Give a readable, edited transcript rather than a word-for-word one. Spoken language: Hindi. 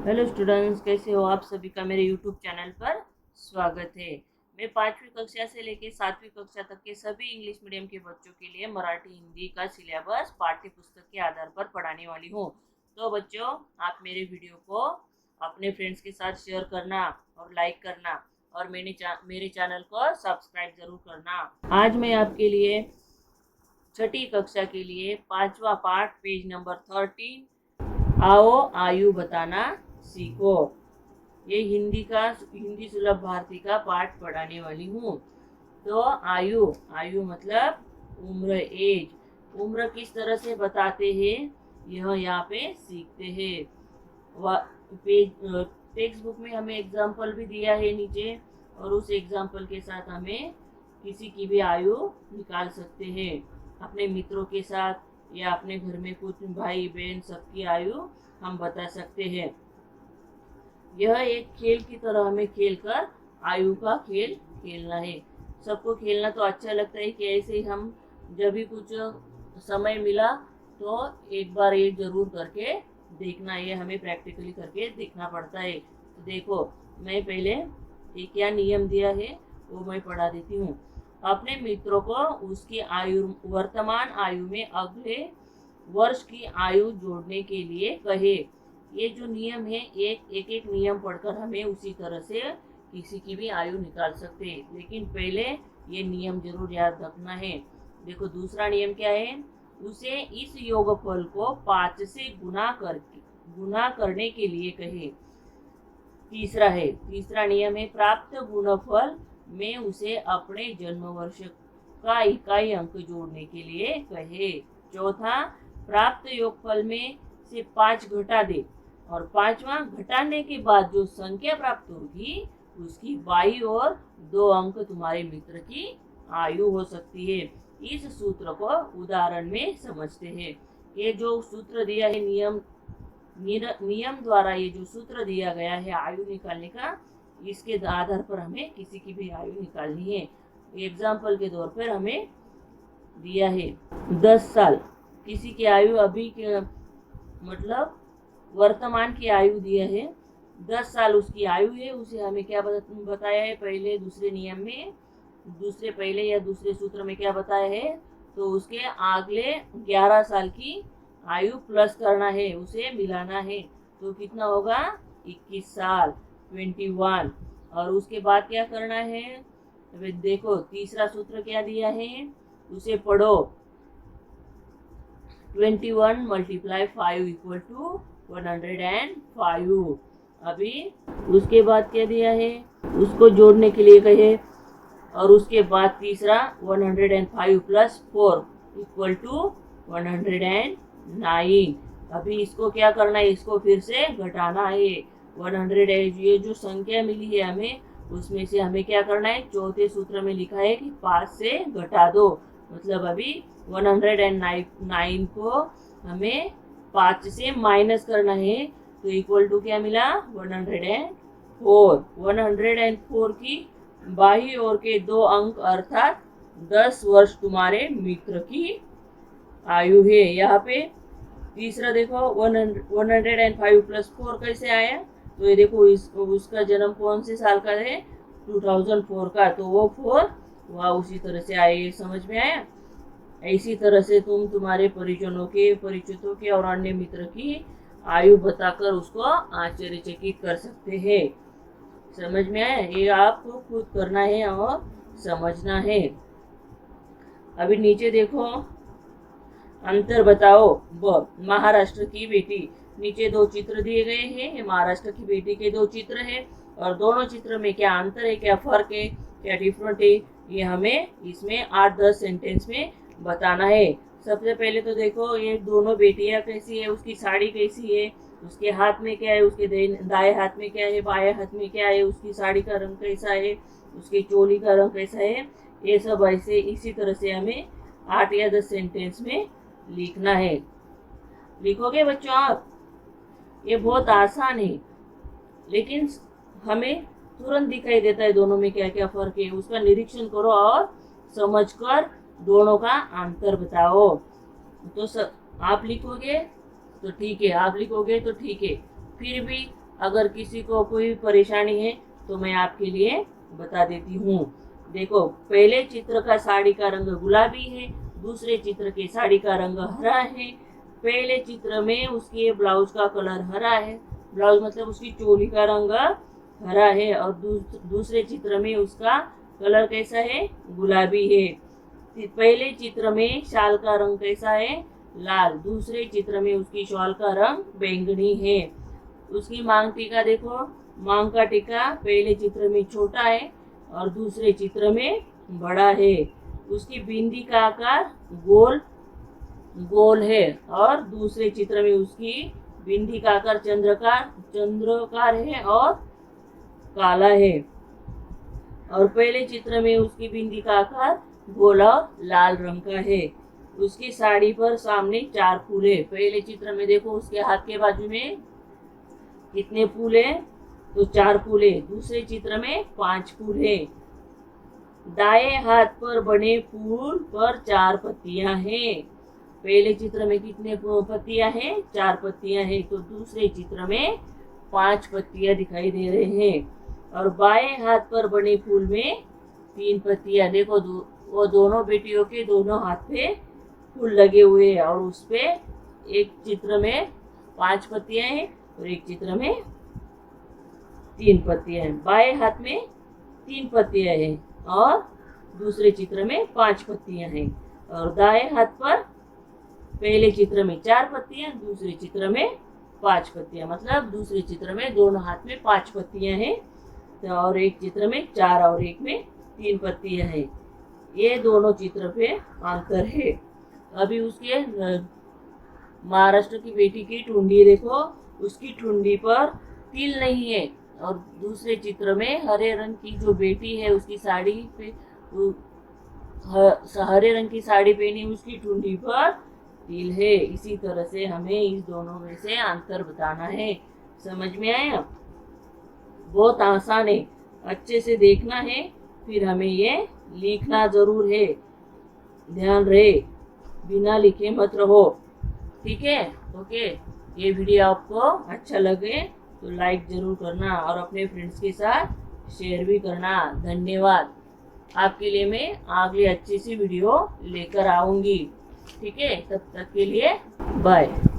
हेलो स्टूडेंट्स, कैसे हो आप सभी का मेरे यूट्यूब चैनल पर स्वागत है। मैं 5वीं कक्षा से लेकर 7वीं कक्षा तक के सभी इंग्लिश मीडियम के बच्चों के लिए मराठी हिंदी का सिलेबस पाठ्य पुस्तक के आधार पर पढ़ाने वाली हूँ। तो बच्चों, आप मेरे वीडियो को अपने फ्रेंड्स के साथ शेयर करना और लाइक करना और मेरे चैनल को सब्सक्राइब जरूर करना। आज मैं आपके लिए छठी कक्षा के लिए 5वां पाठ पेज नंबर 13 आओ आयु बताना सीखो, ये हिंदी सुलभ भारती का पाठ पढ़ाने वाली हूँ। तो आयु आयु मतलब उम्र, एज। उम्र किस तरह से बताते हैं यह यहाँ पे सीखते हैं। टेक्स्ट बुक में हमें एग्जाम्पल भी दिया है नीचे, और उस एग्जाम्पल के साथ हमें किसी की भी आयु निकाल सकते हैं। अपने मित्रों के साथ या अपने घर में कुछ भाई बहन सबकी आयु हम बता सकते हैं। यह एक खेल की तरह हमें खेलकर आयु का खेल खेलना है। सबको खेलना तो अच्छा लगता है कि ऐसे ही हम जब भी कुछ समय मिला तो एक बार ये जरूर करके देखना है, हमें प्रैक्टिकली करके देखना पड़ता है। तो देखो, मैं पहले ये क्या नियम दिया है वो मैं पढ़ा देती हूँ। अपने मित्रों को उसकी आयु वर्तमान आयु में अगले वर्ष की आयु जोड़ने के लिए कहे। ये जो नियम है, एक एक नियम पढ़कर हमें उसी तरह से किसी की भी आयु निकाल सकते हैं, लेकिन पहले ये नियम जरूर याद रखना है। देखो, दूसरा नियम क्या है, उसे इस योगफल को 5 से गुना करने के लिए कहे। तीसरा नियम है, प्राप्त गुणफल में उसे अपने जन्म वर्ष का इकाई अंक जोड़ने के लिए कहे। चौथा, प्राप्त योगफल में से 5 घटा दे, और 5वां घटाने के बाद जो संख्या प्राप्त होगी उसकी बाई ओर 2 अंक तुम्हारे मित्र की आयु हो सकती है। इस सूत्र को उदाहरण में समझते हैं। ये जो सूत्र दिया है नियम द्वारा, ये जो सूत्र दिया गया है आयु निकालने का, इसके आधार पर हमें किसी की भी आयु निकालनी है। एग्जाम्पल के तौर पर हमें दिया है 10 साल, किसी की आयु अभी के मतलब वर्तमान की आयु दिया है 10 साल उसकी आयु है। उसे हमें क्या बताया है पहले दूसरे नियम में, पहले या दूसरे सूत्र में क्या बताया है, तो उसके अगले 11 साल की आयु प्लस करना है, उसे मिलाना है। तो कितना होगा, 21 साल, 21। और उसके बाद क्या करना है, देखो तीसरा सूत्र क्या दिया है, उसे पढ़ो। 21 × 5 = 105। अभी उसके बाद क्या दिया है, उसको जोड़ने के लिए कहे, और उसके बाद तीसरा 105 + 4 = 109। अभी इसको क्या करना है, इसको फिर से घटाना है। 100 ये जो संख्या मिली है हमें, उसमें से हमें क्या करना है, चौथे सूत्र में लिखा है कि 5 से घटा दो। मतलब अभी 109 को हमें 5 से माइनस करना है, तो इक्वल टू क्या मिला, 104। 104 की बाई ओर के 2 अंक अर्थात 10 वर्ष तुम्हारे मित्र की आयु है। यहाँ पे तीसरा देखो, 105 + 4 कैसे आया, तो ये देखो उसका जन्म कौन से साल का है, 2004 का, तो वो 4 वह उसी तरह से आए। ये समझ में आया। इसी तरह से तुम तुम्हारे परिचितों के और अन्य मित्र की आयु बताकर उसको आश्चर्यचकित कर सकते हैं। समझ में आया। ये आपको खुद करना है और समझना है। अभी नीचे देखो, अंतर बताओ। महाराष्ट्र की बेटी, नीचे 2 चित्र दिए गए हैं। ये महाराष्ट्र की बेटी के 2 चित्र हैं, और दोनों चित्र में क्या अंतर है, क्या फर्क है, क्या डिफरेंट है, ये हमें इसमें 8-10 सेंटेंस में बताना है। सबसे पहले तो देखो, ये दोनों बेटियां कैसी है, उसकी साड़ी कैसी है, उसके हाथ में क्या है, उसके दाएं हाथ में क्या है, बाएं हाथ में क्या है, उसकी साड़ी का रंग कैसा है, उसकी चोली का रंग कैसा है, ये सब ऐसे इसी तरह से हमें 8 या 10 सेंटेंस में लिखना है। लिखोगे बच्चों आप? ये बहुत आसान है, लेकिन हमें तुरंत दिखाई देता है दोनों में क्या क्या फर्क है। उसका निरीक्षण करो और समझकर दोनों का अंतर बताओ। तो आप लिखोगे तो ठीक है, आप लिखोगे तो ठीक है, फिर भी अगर किसी को कोई परेशानी है तो मैं आपके लिए बता देती हूँ। देखो, पहले चित्र का साड़ी का रंग गुलाबी है, दूसरे चित्र के साड़ी का रंग हरा है। पहले चित्र में उसके ब्लाउज का कलर हरा है, ब्लाउज मतलब उसकी चोली का रंग हरा है, और दूसरे चित्र में उसका कलर कैसा है, गुलाबी है। पहले चित्र में शाल का रंग कैसा है, लाल। दूसरे चित्र में उसकी शॉल का रंग बैंगनी है। उसकी मांग टीका देखो, मांग का टीका पहले चित्र में छोटा है और दूसरे चित्र में बड़ा है। उसकी बिंदी का आकार गोल गोल है और दूसरे चित्र में उसकी बिंदी का आकार चंद्राकार है और काला है। और पहले चित्र में उसकी बिंदी का आकार गोल और लाल रंग का है। उसकी साड़ी पर सामने 4 फूल है। पहले चित्र में देखो उसके हाथ के बाजू में कितने फूल है, तो 4 फूल है। दूसरे चित्र में 5 फूल है। दाएं हाथ पर बने फूल पर 4 पत्तियां हैं। पहले चित्र में कितने पत्तियां हैं, 4 पत्तियां हैं। तो दूसरे चित्र में 5 पत्तियां दिखाई दे रहे हैं। और बाएं हाथ पर बने फूल में 3 पत्तियां। देखो वो दोनों बेटियों के दोनों हाथ पे फूल लगे हुए हैं और उस पे एक चित्र में 5 पत्तियां हैं और एक चित्र में 3 पत्तियां हैं। बाएं हाथ में 3 पत्तियां हैं और दूसरे चित्र में 5 पत्तियां हैं। और दाएं हाथ पर पहले चित्र में 4 पत्तियां, दूसरे चित्र में 5 पत्तियां, मतलब दूसरे चित्र में दोनों हाथ में 5 पत्तियां हैं और एक चित्र में 4 और एक में 3 पत्तियां हैं। ये दोनों चित्र पे अंतर है। अभी उसके महाराष्ट्र की बेटी की ठुंडी देखो, उसकी ठुंडी पर तिल नहीं है। और दूसरे चित्र में हरे रंग की जो बेटी है उसकी साड़ी पे हरे रंग की साड़ी पहनी, उसकी ठुंडी पर तिल है। इसी तरह से हमें इस दोनों में से अंतर बताना है। समझ में आया? बहुत आसान है, अच्छे से देखना है, फिर हमें ये लिखना जरूर है। ध्यान रहे, बिना लिखे मत रहो। ठीक है? ओके। ये वीडियो आपको अच्छा लगे तो लाइक जरूर करना और अपने फ्रेंड्स के साथ शेयर भी करना। धन्यवाद। आपके लिए मैं अगली अच्छी सी वीडियो लेकर आऊंगी। ठीक है? तब तक के लिए बाय।